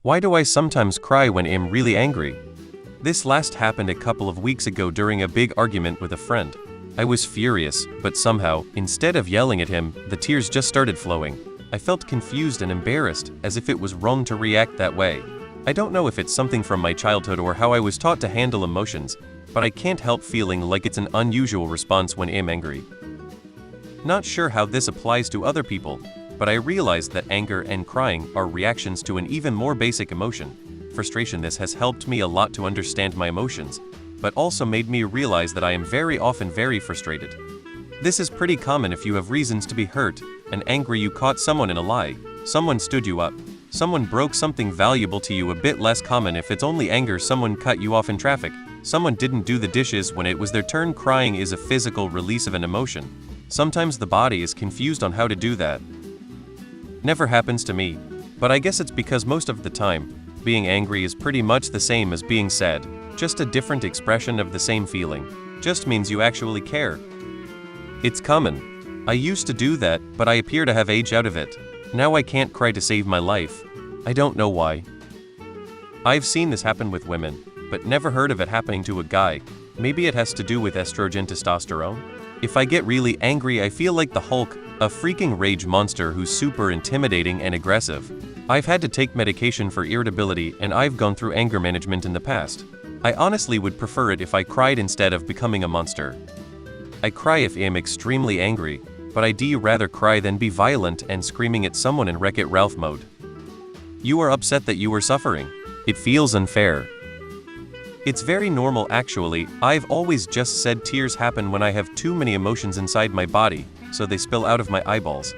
Why do I sometimes cry when I'm really angry? This last happened a couple of weeks ago during a big argument with a friend. I was furious, but somehow, instead of yelling at him, the tears just started flowing. I felt confused and embarrassed, as if it was wrong to react that way. I don't know if it's something from my childhood or how I was taught to handle emotions, but I can't help feeling like it's an unusual response when I'm angry. Not sure how this applies to other people, but I realized that anger and crying are reactions to an even more basic emotion, frustration. This has helped me a lot to understand my emotions, but also made me realize that I am very often very frustrated. This is pretty common if you have reasons to be hurt and angry. You caught someone in a lie, someone stood you up, someone broke something valuable to you. A bit less common if it's only anger, someone cut you off in traffic, someone didn't do the dishes when it was their turn. Crying is a physical release of an emotion. Sometimes the body is confused on how to do that. Never happens to me, but I guess it's because most of the time, being angry is pretty much the same as being sad, just a different expression of the same feeling. Just means you actually care. It's common. I used to do that, but I appear to have aged out of it. Now I can't cry to save my life. I don't know why. I've seen this happen with women, but never heard of it happening to a guy. Maybe it has to do with estrogen, testosterone? If I get really angry, I feel like the Hulk, a freaking rage monster who's super intimidating and aggressive. I've had to take medication for irritability, and I've gone through anger management in the past. I honestly would prefer it if I cried instead of becoming a monster. I cry if I'm extremely angry, but I'd rather cry than be violent and screaming at someone in Wreck-It Ralph mode. You are upset that you are suffering. It feels unfair. It's very normal actually. I've always just said tears happen when I have too many emotions inside my body, so they spill out of my eyeballs.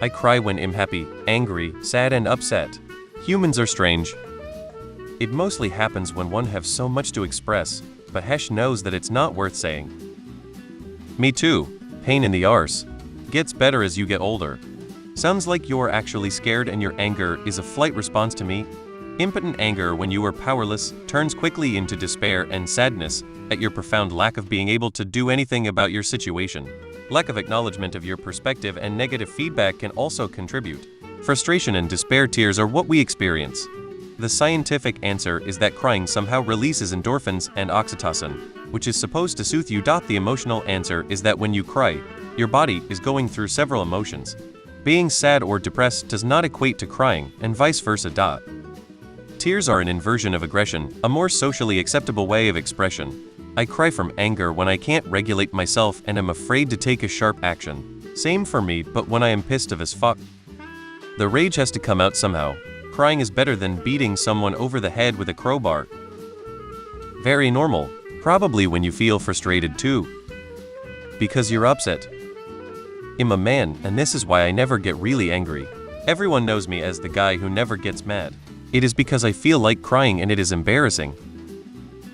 I cry when I'm happy, angry, sad and upset. Humans are strange. It mostly happens when one has so much to express, but Hesh knows that it's not worth saying. Me too. Pain in the arse. Gets better as you get older. Sounds like you're actually scared and your anger is a flight response to me. Impotent anger when you are powerless turns quickly into despair and sadness at your profound lack of being able to do anything about your situation. Lack of acknowledgement of your perspective and negative feedback can also contribute. Frustration and despair tears are what we experience. The scientific answer is that crying somehow releases endorphins and oxytocin, which is supposed to soothe you. The emotional answer is that when you cry, your body is going through several emotions. Being sad or depressed does not equate to crying, and vice versa. Tears are an inversion of aggression, a more socially acceptable way of expression. I cry from anger when I can't regulate myself and am afraid to take a sharp action. Same for me, but when I am pissed off as fuck. The rage has to come out somehow. Crying is better than beating someone over the head with a crowbar. Very normal. Probably when you feel frustrated too. Because you're upset. I'm a man, and this is why I never get really angry. Everyone knows me as the guy who never gets mad. It is because I feel like crying and it is embarrassing.